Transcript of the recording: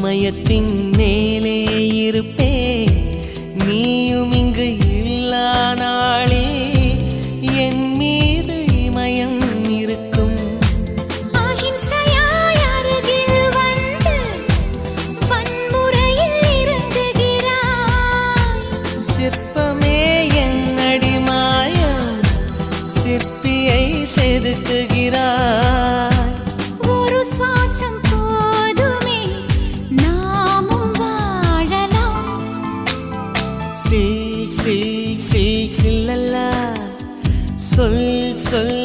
இமயத்தின் மேலே இருப்பே நீயும் இங்கு இல்லா நாளே என் மீது இமயம் இருக்கும். அஹிம்சையாய் அருகில் வந்து வன்முறையில் இறங்குகிறாய். சிற்பமே என் அடிமாயம் சிற்பியை செதுக்குகிறாய். ஒரு சுவாசம் போதுமே நாமும் வாழலாம். சில்லல்லா சொல் சொல்